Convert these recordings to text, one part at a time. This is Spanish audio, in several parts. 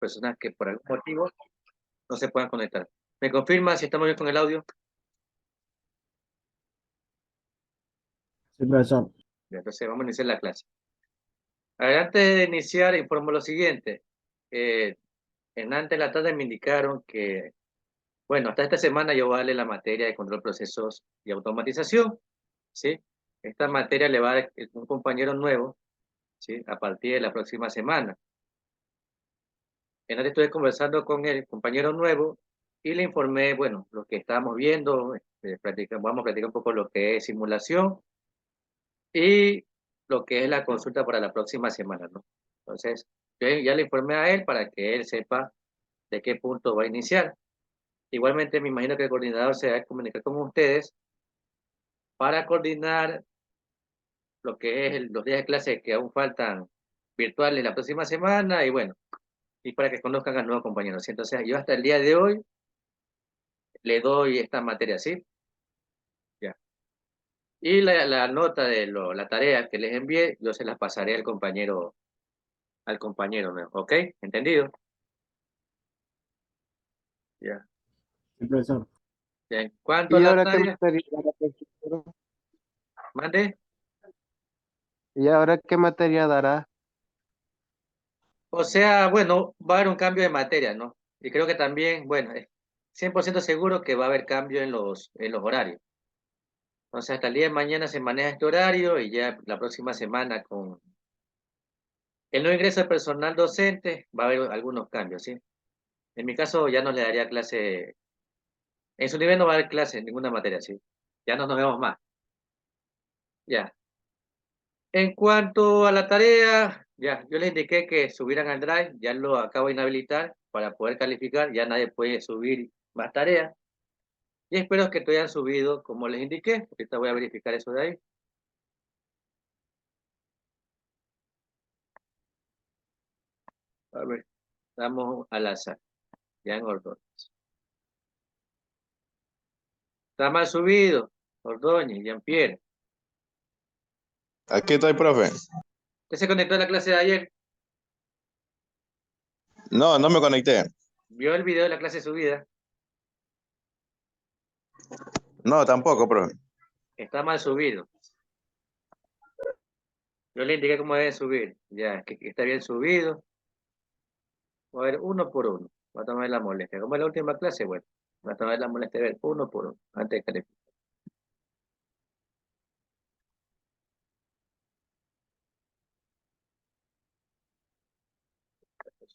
personas que por algún motivo no se puedan conectar. ¿Me confirma si estamos bien con el audio? Sí, profesor. Bien, entonces vamos a iniciar la clase. A ver, antes de iniciar, informo lo siguiente. Antes de la tarde me indicaron que, bueno, hasta esta semana yo voy a darle la materia de control de procesos y automatización, ¿sí? Esta materia le va a dar un compañero nuevo, ¿sí? A partir de la próxima semana. Antes estuve conversando con el compañero nuevo y le informé, bueno, lo que estábamos viendo, vamos a practicar un poco lo que es simulación y lo que es la consulta para la próxima semana, ¿no? Entonces, yo ya le informé a él para que él sepa de qué punto va a iniciar. Igualmente, me imagino que el coordinador se va a comunicar con ustedes para coordinar lo que es los días de clase que aún faltan virtuales la próxima semana y bueno, y para que conozcan a nuevos compañeros, ¿sí? Entonces, yo hasta el día de hoy le doy esta materia, ¿sí? Ya. Y la nota de la tarea que les envié, yo se las pasaré al compañero nuevo, ¿ok? ¿Entendido? Ya. Sí, profesor. Ya. En cuanto a ¿Y la ahora qué tarea, materia dará, profesor? mande. ¿Y ahora qué materia dará? O sea, bueno, va a haber un cambio de materia, ¿no? Y creo que también, bueno, es 100% seguro que va a haber cambio en los horarios. Entonces, hasta el día de mañana se maneja este horario y ya la próxima semana con el nuevo ingreso de personal docente va a haber algunos cambios, ¿sí? En mi caso ya no le daría clase, en su nivel no va a haber clase en ninguna materia, ¿sí? Ya no nos vemos más. Ya. En cuanto a la tarea, ya, yo les indiqué que subieran al Drive, ya lo acabo de inhabilitar para poder calificar, ya nadie puede subir más tareas. Y espero que te hayan subido como les indiqué. Ahorita voy a verificar eso de ahí. A ver, damos al azar. Ya en Ordóñez. Está mal subido. Ordóñez, Jean-Pierre. Aquí estoy, profe. ¿Usted se conectó a la clase de ayer? No, no me conecté. ¿Vio el video de la clase subida? No, tampoco, profe. Está mal subido. Yo le indiqué cómo debe subir. Ya, que está bien subido. Voy a ver uno por uno. Voy a tomar la molestia. Como es la última clase, bueno. Voy a tomar la molestia de ver uno por uno. Antes de calificar.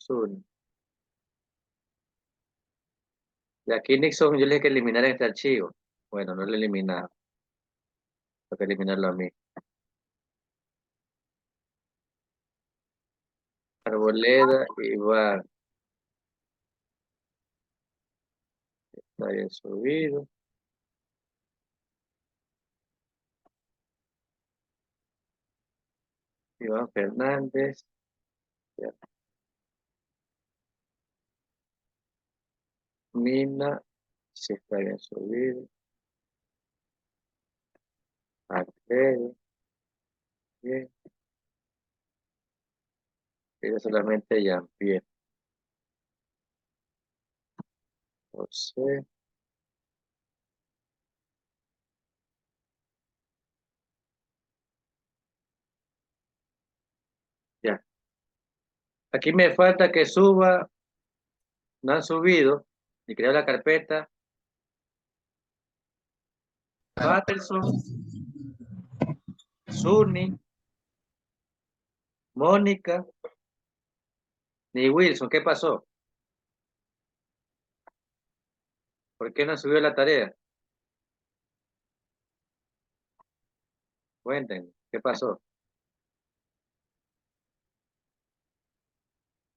Zoom. Y aquí Nixon, yo le dije que eliminara este archivo. Bueno, no lo he eliminado. Tengo que eliminarlo a mí. Arboleda, Iván. Está bien subido. Iván Fernández. Ya. Mina. Sí, está bien subido. Alfredo. Bien. Queda solamente Jean-Pierre. José. Ya. Aquí me falta que suba. No han subido. Y creo la carpeta. Patterson. Sunny. Mónica. Ni Wilson. ¿Qué pasó? ¿Por qué no subió la tarea? Cuéntenme. ¿Qué pasó?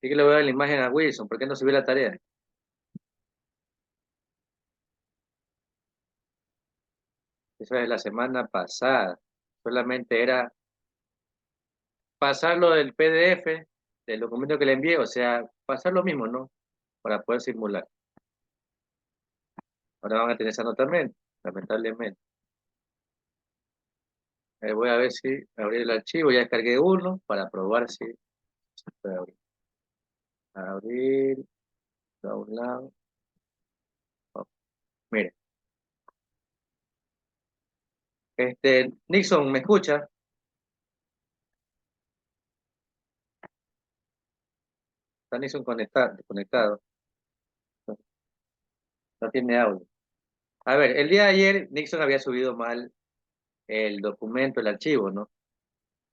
Sí que le voy a dar la imagen a Wilson. ¿Por qué no subió la tarea? Eso es la semana pasada. Solamente era pasarlo del PDF, del documento que le envié, o sea, pasar lo mismo, ¿no? Para poder simular. Ahora van a tener esa nota menos, lamentablemente. Voy a ver si abrir el archivo, ya descargué uno para probar si se puede abrir. Abrir, download. Oh, mire, Nixon, ¿me escucha? Está Nixon conectado. No tiene audio. A ver, el día de ayer Nixon había subido mal el documento, el archivo, ¿no?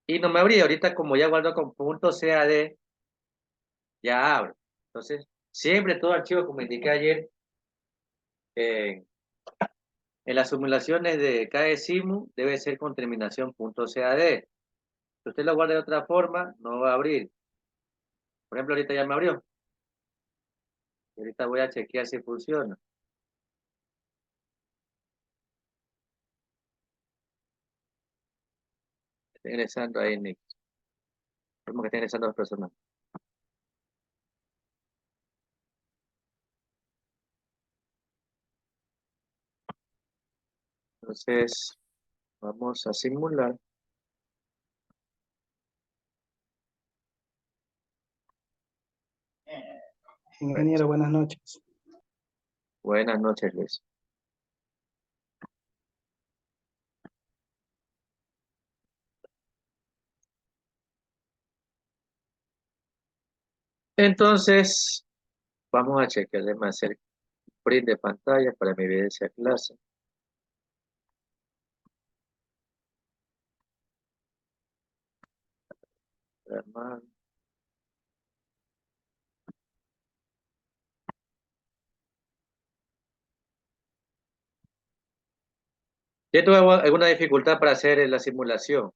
Y no me abría. Ahorita como ya guardo con .cad, ya abro. Entonces, siempre todo archivo, como indiqué ayer, en las simulaciones de KSIMU debe ser con terminación .cad. Si usted lo guarda de otra forma, no va a abrir. Por ejemplo, ahorita ya me abrió. Y ahorita voy a chequear si funciona. Está ingresando ahí, Nick. Como que está ingresando dos personas. Entonces, vamos a simular. Ingeniero, buenas noches. Buenas noches, Luis. Entonces, vamos a chequear. Déjame hacer print de pantalla para mi evidencia clase. Hermano. ¿Ya tuvo alguna dificultad para hacer la simulación?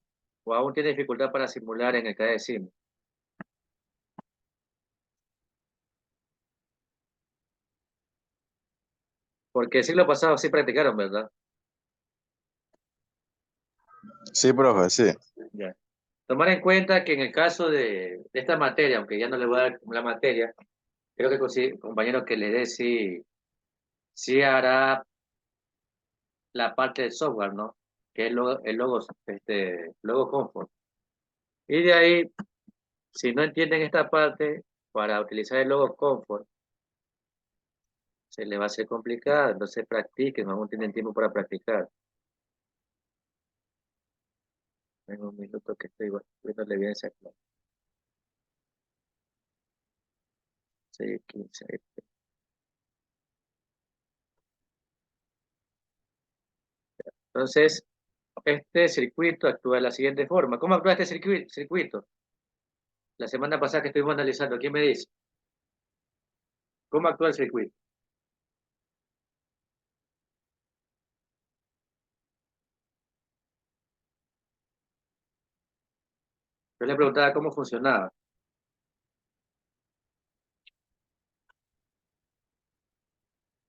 ¿O aún tiene dificultad para simular en el KDSIM? Porque el siglo pasado sí practicaron, ¿verdad? Sí, profe, sí. Ya. Tomar en cuenta que en el caso de esta materia, aunque ya no le voy a dar la materia, creo que compañero que le dé sí hará la parte del software, ¿no? Que es logo confort. Y de ahí, si no entienden esta parte, para utilizar el logo confort, se le va a hacer complicado, entonces practiquen, aún tienen tiempo para practicar. En un minuto que estoy viendo la evidencia clara. 6, 15. Entonces, este circuito actúa de la siguiente forma. ¿Cómo actúa este circuito? La semana pasada que estuvimos analizando, ¿quién me dice? ¿Cómo actúa el circuito? Yo le preguntaba cómo funcionaba.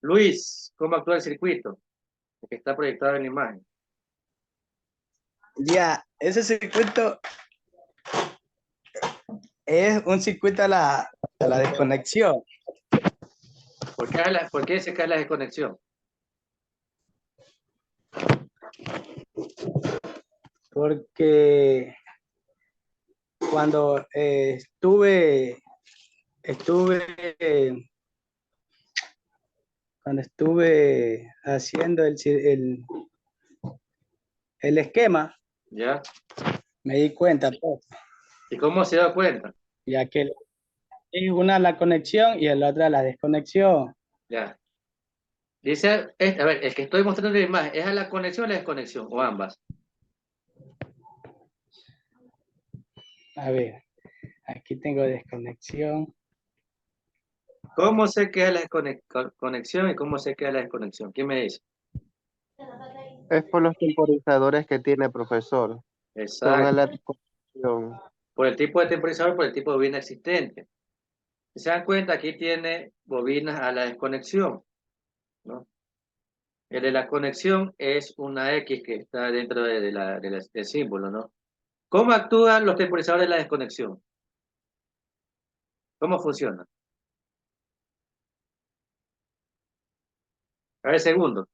Luis, ¿cómo actúa el circuito? El que está proyectado en la imagen. Ya, ese circuito es un circuito a la desconexión. ¿Por qué se cae la desconexión? Porque cuando cuando estuve haciendo el esquema, ¿Ya? me di cuenta, pues, ¿Y cómo se da cuenta? ya que es una la conexión y el otra la desconexión. Ya. Dice, a ver, el que estoy mostrando en la imagen, ¿es a la conexión o la desconexión? ¿O ambas? A ver, aquí tengo desconexión. ¿Cómo sé que es la conexión y cómo sé que es la desconexión? ¿Quién me dice? Es por los temporizadores que tiene, profesor. Son a Exacto. la desconexión. Por el tipo de temporizador, por el tipo de bobina existente. Si se dan cuenta, aquí tiene bobinas a la desconexión, ¿no? El de la conexión es una X que está dentro del símbolo, ¿no? ¿Cómo actúan los temporizadores de la desconexión? ¿Cómo funciona? A ver, segundo.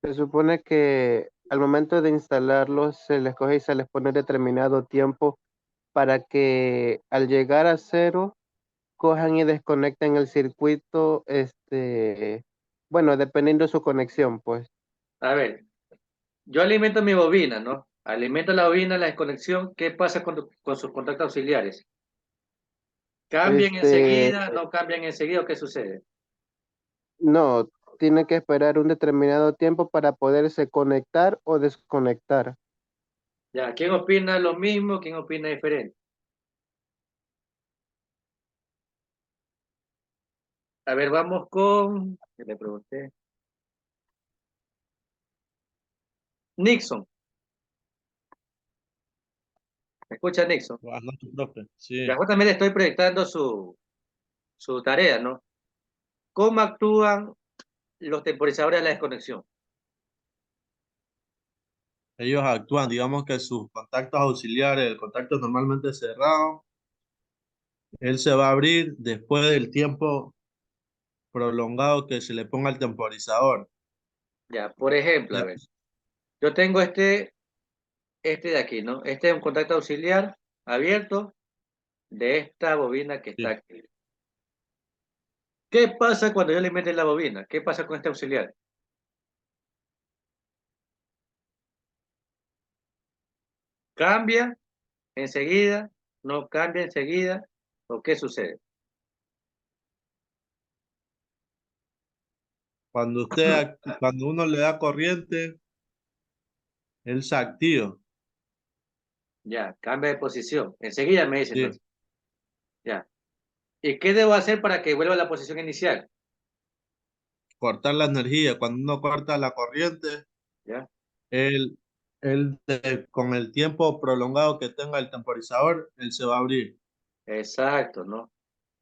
Se supone que al momento de instalarlos se les coge y se les pone determinado tiempo para que al llegar a 0 cojan y desconecten el circuito, bueno, dependiendo de su conexión, pues. A ver, yo alimento mi bobina, ¿no? Alimento la bobina, la desconexión. ¿Qué pasa con sus contactos auxiliares? ¿Cambian Este, enseguida? ¿No cambian enseguida? ¿O qué sucede? no, tiene que esperar un determinado tiempo para poderse conectar o desconectar. Ya, ¿quién opina lo mismo? ¿Quién opina diferente? A ver, vamos con... ¿Qué le pregunté? Nixon. ¿Me escucha, Nixon? Buenas noches, profe. Sí, Ya justamente estoy proyectando su tarea, ¿no? ¿Cómo actúan los temporizadores de la desconexión? ellos actúan, digamos que sus contactos auxiliares, el contacto normalmente cerrado, él se va a abrir después del tiempo prolongado que se le ponga el temporizador. Ya, por ejemplo, a Ya, ver, yo tengo este de aquí, ¿no? Este es un contacto auxiliar abierto de esta bobina que está sí. aquí. ¿Qué pasa cuando yo le meto la bobina? ¿Qué pasa con este auxiliar? ¿Cambia enseguida? ¿No cambia enseguida? ¿O qué sucede? Cuando uno le da corriente, él se activa. Ya, cambia de posición. Enseguida me dice Sí. entonces. Ya. ¿Y qué debo hacer para que vuelva a la posición inicial? Cortar la energía. Cuando uno corta la corriente, ¿Ya? él, con el tiempo prolongado que tenga el temporizador, él se va a abrir. Exacto, ¿no?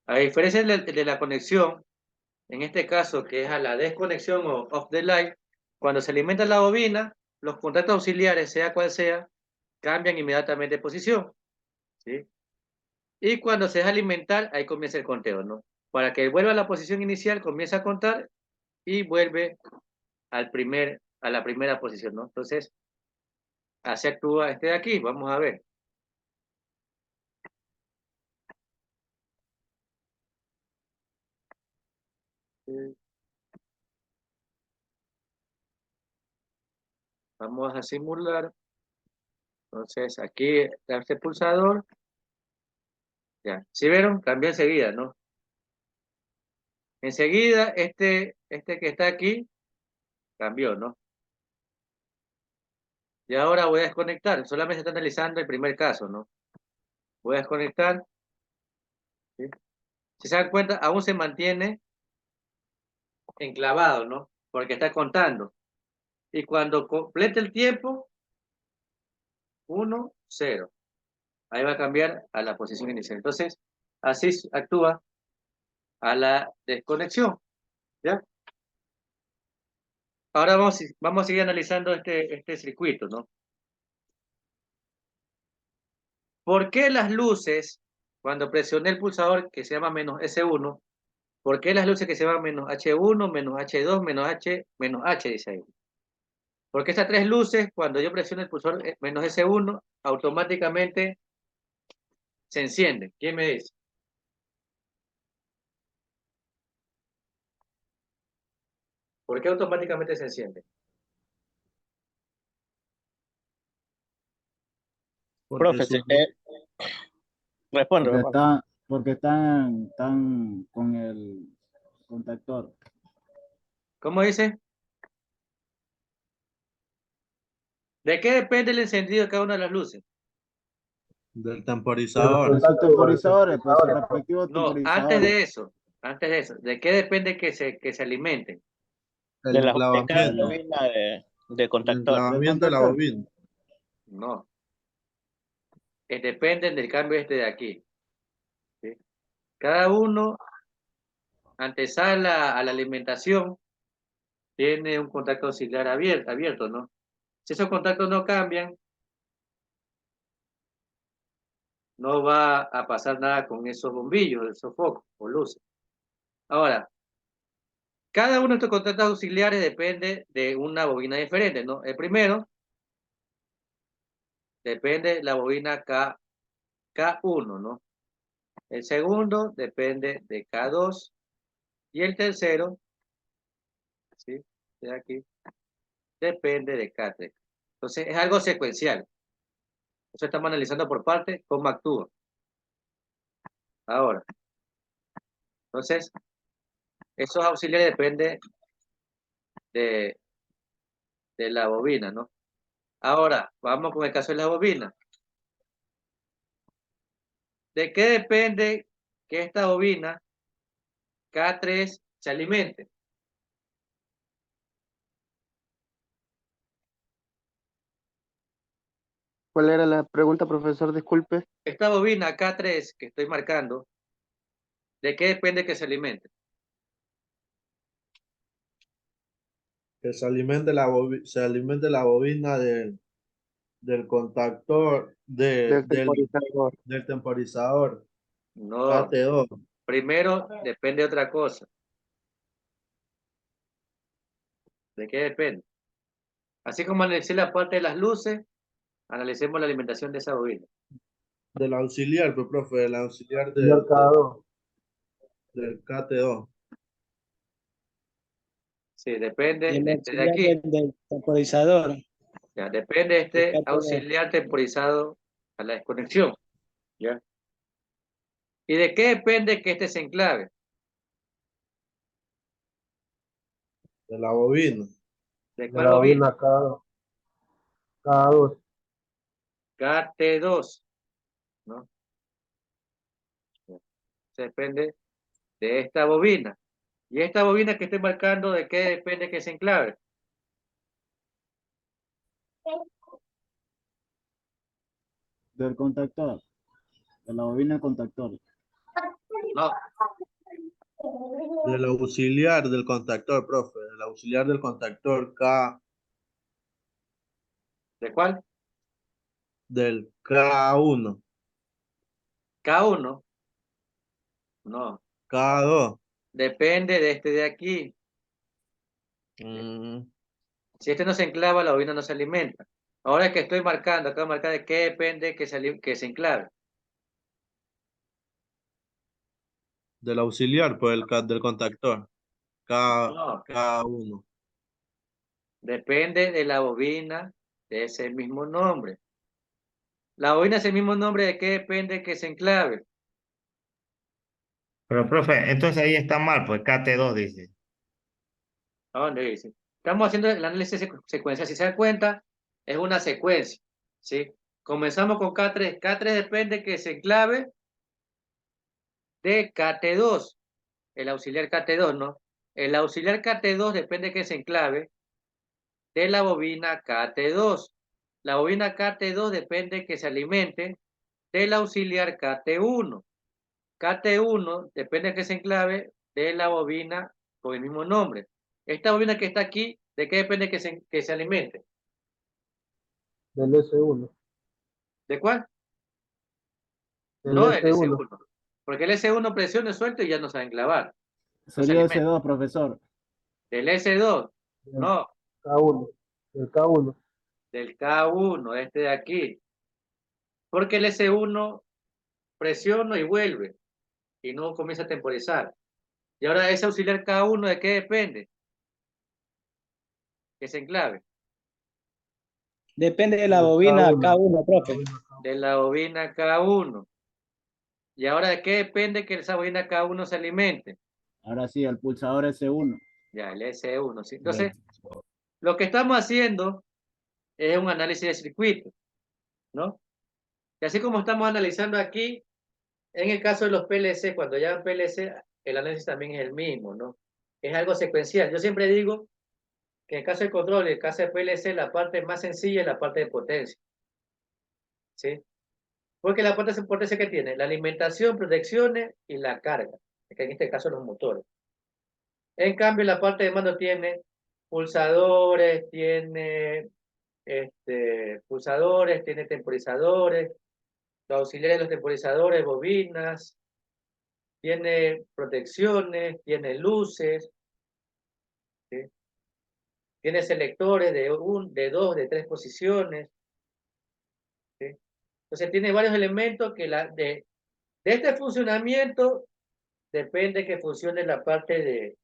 A diferencia de la conexión, en este caso que es a la desconexión o off the line, cuando se alimenta la bobina, los contactos auxiliares, sea cual sea, cambian inmediatamente de posición, ¿sí? Y cuando se deja alimentar, ahí comienza el conteo, ¿no? Para que vuelva a la posición inicial, comienza a contar y vuelve a la primera posición, ¿no? Entonces, así actúa este de aquí, vamos a ver. Vamos a simular. Entonces, aquí está este pulsador. Ya, ¿sí vieron? Cambió enseguida, ¿no? Enseguida, este que está aquí, cambió, ¿no? Y ahora voy a desconectar. Solamente está analizando el primer caso, ¿no? Voy a desconectar. ¿Sí? Si se dan cuenta, aún se mantiene enclavado, ¿no? Porque está contando. Y cuando complete el tiempo, 1, 0. Ahí va a cambiar a la posición inicial. Entonces, así actúa a la desconexión, ¿ya? Ahora vamos a seguir analizando este circuito, ¿no? ¿Por qué las luces, cuando presioné el pulsador que se llama -S1, por qué las luces que se llaman -H1, -H2, -H dice ahí? Porque estas tres luces, cuando yo presiono el pulsador -S1, automáticamente se encienden. ¿Quién me dice? ¿Por qué automáticamente se enciende? Porque Profe, responde, responde. Porque están con el contactor. ¿Cómo dice? ¿De qué depende el encendido de cada una de las luces? del De temporizador, sus temporizadores, pues sus respectivos No, antes temporizadores. de eso, ¿de qué depende que se alimenten? De el de cada enclavamiento, bobina de el contactor. Del enclavamiento de la contactor. bobina. No, dependen del cambio este de aquí, ¿sí? Cada uno, antesala a la alimentación, tiene un contacto auxiliar abierto, ¿no? Si esos contactos no cambian, no va a pasar nada con esos bombillos, esos focos o luces. Ahora, cada uno de estos contactos auxiliares depende de una bobina diferente, ¿no? El primero depende de la bobina K K1, ¿no? El segundo depende de K2 y el tercero, ¿sí? De aquí, depende de K3. Entonces, es algo secuencial. Eso estamos analizando por parte, cómo actúa. Ahora, entonces, esos auxiliares dependen de la bobina, ¿no? Ahora, vamos con el caso de la bobina. ¿De qué depende que esta bobina K3 se alimente? ¿Cuál era la pregunta, profesor? Disculpe. Esta bobina K3 que estoy marcando, ¿de qué depende que se alimente? Que se alimente la bobina del contactor Del temporizador. del temporizador No, KT2. primero depende de otra cosa. ¿De qué depende? Así como analicé la parte de las luces, analicemos la alimentación de esa bobina. Del auxiliar, pues, profe, del auxiliar del KT2. Sí, depende El de auxiliar aquí. del temporizador. Ya, depende de este KT2. auxiliar temporizado a la desconexión. ¿Ya? ¿Y de qué depende que este se enclave? De la bobina. ¿De cuál bobina? K2. KT2, ¿no? Se depende de esta bobina. Y esta bobina que estoy marcando, ¿de qué depende que se enclave? Del contactor. De la bobina del contactor. No, Del auxiliar del contactor, profe. Del auxiliar del contactor ¿de cuál? del K1. K1. No, K2. depende de este de aquí. Mm, Si este no se enclava, la bobina no se alimenta. Ahora que estoy marcando, acabo de marcar de qué depende que se enclave. del auxiliar, pues del contactor. No, K1. depende de la bobina de ese mismo nombre. La bobina es el mismo nombre, ¿de qué depende que se enclave? Pero, profe, entonces ahí está mal, pues KT2 dice. ¿A dónde dice? Estamos haciendo el análisis secuencial. Si se dan cuenta, es una secuencia, ¿sí? Comenzamos con K3. K3 depende que se enclave de KT2, el auxiliar KT2, ¿no? El auxiliar KT2 depende que se enclave de la bobina KT2. La bobina KT2 depende que se alimente del auxiliar KT1. KT1 depende que se enclave de la bobina con el mismo nombre. Esta bobina que está aquí, ¿de qué depende que se alimente? Del S1. ¿De cuál? Del No del S1. S1. Porque el S1 presiona suelto y ya no sabe enclavar. No se Sería alimenta. S2, profesor. Del S2, Del no, K1. Del K1. del K1, este de aquí. Porque el S1 presiona y vuelve y no comienza a temporizar. Y ahora ese auxiliar K1, ¿de qué depende? Que se enclave. Depende de la bobina K1, profe. De la bobina K1. Y ahora, ¿de qué depende que esa bobina K1 se alimente? Ahora sí, el pulsador S1. Ya, el S1, ¿sí? Entonces, lo que estamos haciendo es un análisis de circuito, ¿no? Y así como estamos analizando aquí, en el caso de los PLC, cuando llaman PLC, el análisis también es el mismo, ¿no? Es algo secuencial. Yo siempre digo que en el caso de control y en el caso de PLC, la parte más sencilla es la parte de potencia, ¿sí? Porque la parte de potencia que tiene, la alimentación, protecciones y la carga, que en este caso los motores. En cambio, la parte de mando tiene pulsadores, tiene pulsadores, tiene temporizadores, los auxiliares de los temporizadores, bobinas, tiene protecciones, tiene luces, ¿sí? Tiene selectores de 2, de 3 posiciones, ¿sí? Entonces tiene varios elementos que de este funcionamiento depende que funcione la parte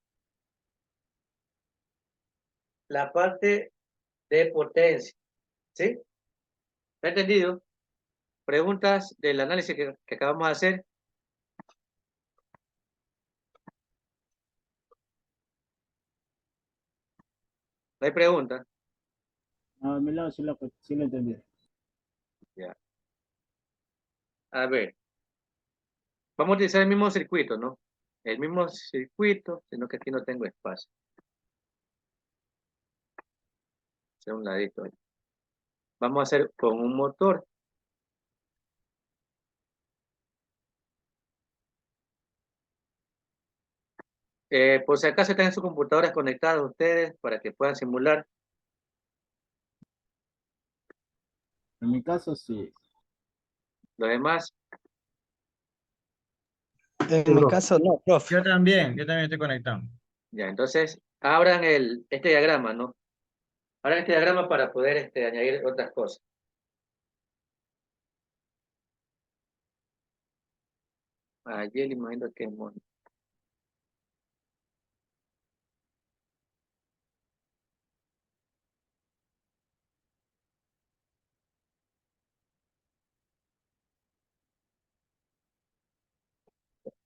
de potencia. ¿Sí? ¿Me ha entendido? Preguntas del análisis que acabamos de hacer. ¿No hay preguntas? No, de mi lado sí lo entendí. Ya. A ver. Vamos a utilizar el mismo circuito, ¿no? El mismo circuito, sino que aquí no tengo espacio. Hacer un ladito ahí. Vamos a hacer con un motor. Por si acaso están sus computadoras conectadas ustedes para que puedan simular. En mi caso, sí. Lo demás, En mi caso, no, profe. Yo también estoy conectado. ya. Entonces, abran este diagrama, ¿no? Abran este diagrama para poder añadir otras cosas. Ayer imagino que bueno,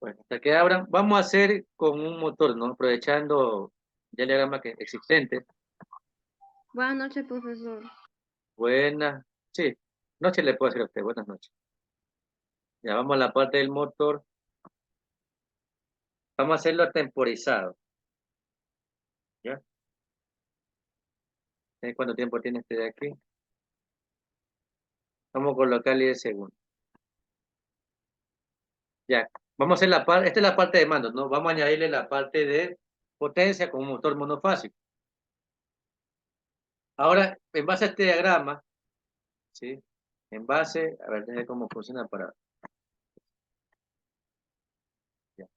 hasta que abran, vamos a hacer con un motor, ¿no? Aprovechando ya el diagrama existente. Buenas noches, profesor. Buenas, sí, noche le puedo decir a usted, buenas noches. Ya vamos a la parte del motor. Vamos a hacerlo temporizado. ¿Ya? ¿Cuánto tiempo tiene este de aquí? Vamos a colocarle 10 segundos. Ya, vamos a hacer la parte, esta es la parte de mando, ¿no? Vamos a añadirle la parte de potencia con un motor monofásico. Ahora, en base a este diagrama, ¿sí? En base, a ver, déjame cómo funciona para... Ya,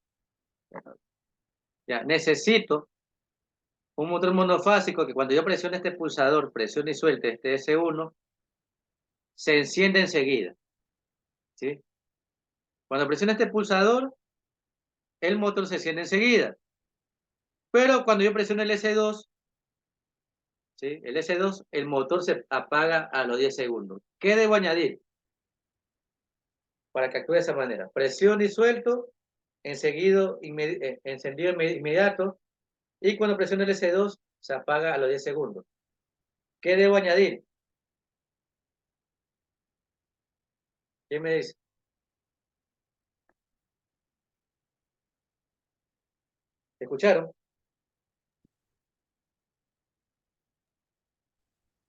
ya, necesito un motor monofásico que cuando yo presione este pulsador, presione y suelte este S1, se enciende enseguida, ¿sí? Cuando presione este pulsador, el motor se enciende enseguida. Pero cuando yo presiono el S2, ¿sí? El S2, el motor se apaga a los 10 segundos. ¿Qué debo añadir? Para que actúe de esa manera. Presión y suelto, encendido inmediato, y cuando presiono el S2, se apaga a los 10 segundos. ¿Qué debo añadir? ¿Quién me dice? ¿Escucharon?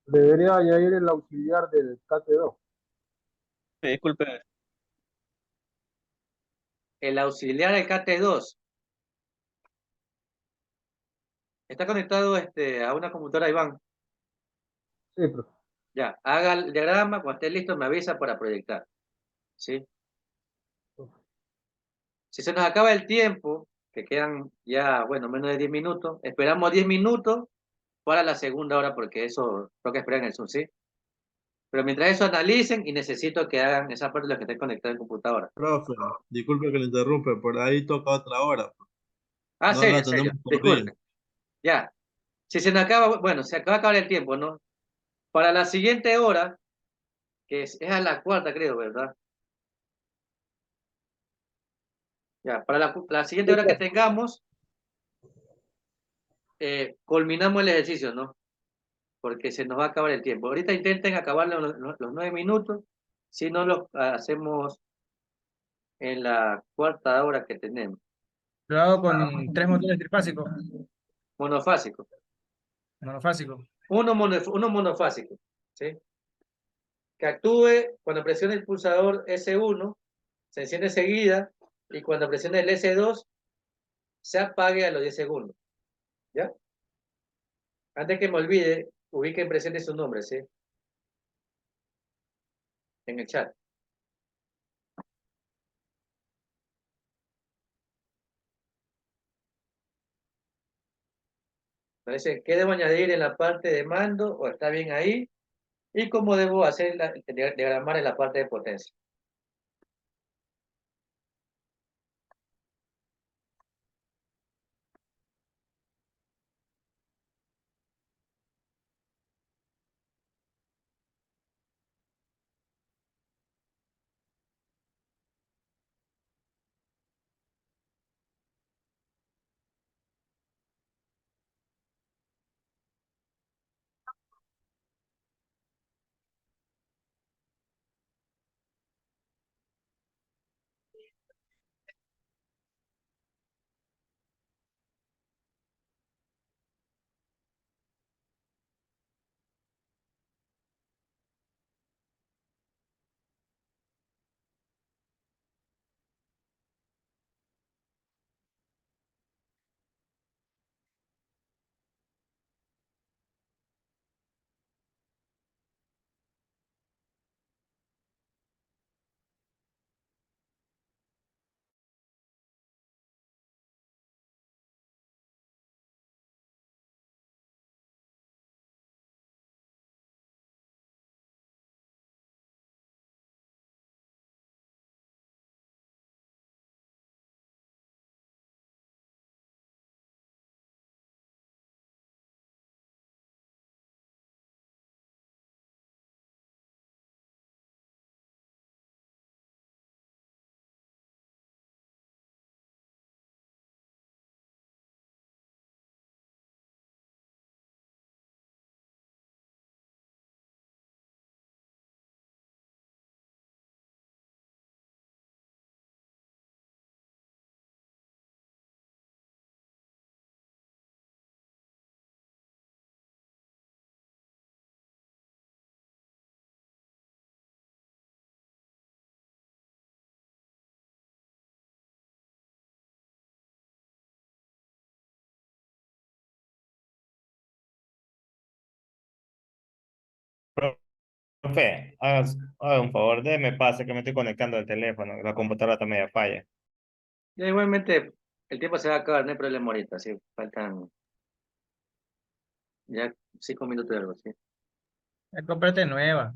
Debería añadir el auxiliar del KT2. Disculpe. El auxiliar del KT2. Está conectado a una computadora Iván. Sí, profe. Ya, haga el diagrama, cuando esté listo me avisa para proyectar. ¿Sí? Si se nos acaba el tiempo, que quedan ya, bueno, menos de 10 minutos, esperamos 10 minutos para la segunda hora, porque eso toca esperar en el Zoom, ¿sí? Pero mientras eso analicen y necesito que hagan esa parte de los que estén conectados en computadora. Profe, disculpe que le interrumpe, por ahí toca otra hora. Ah, No la serio, tenemos corrida. disculpe. Ya. Si se nos acaba, bueno, se acaba de acabar el tiempo, ¿no? Para la siguiente hora, que es a la cuarta, creo, ¿verdad? Ya, para la siguiente hora que tengamos, culminamos el ejercicio, ¿no? Porque se nos va a acabar el tiempo. Ahorita intenten acabarlo los 9 minutos, si no lo hacemos en la cuarta hora que tenemos. Lo hago con 3 motores trifásicos, Monofásico. monofásicos. Uno monofásico, ¿sí? Que actúe cuando presione el pulsador S1, se enciende enseguida, y cuando presione el S2, se apague a los 10 segundos. ¿Ya? Antes que me olvide, ubiquen presente sus nombres, ¿sí? En el chat. Parece, ¿qué debo añadir en la parte de mando? ¿O está bien ahí? y cómo debo hacer diagramar en la parte de potencia. Profe, haga un favor, déme pase que me estoy conectando al teléfono, la computadora está media falla. Ya igualmente, el tiempo se va a acabar, no hay problema ahorita, sí, faltan ya 5 minutos de algo, sí. Cómprate nueva.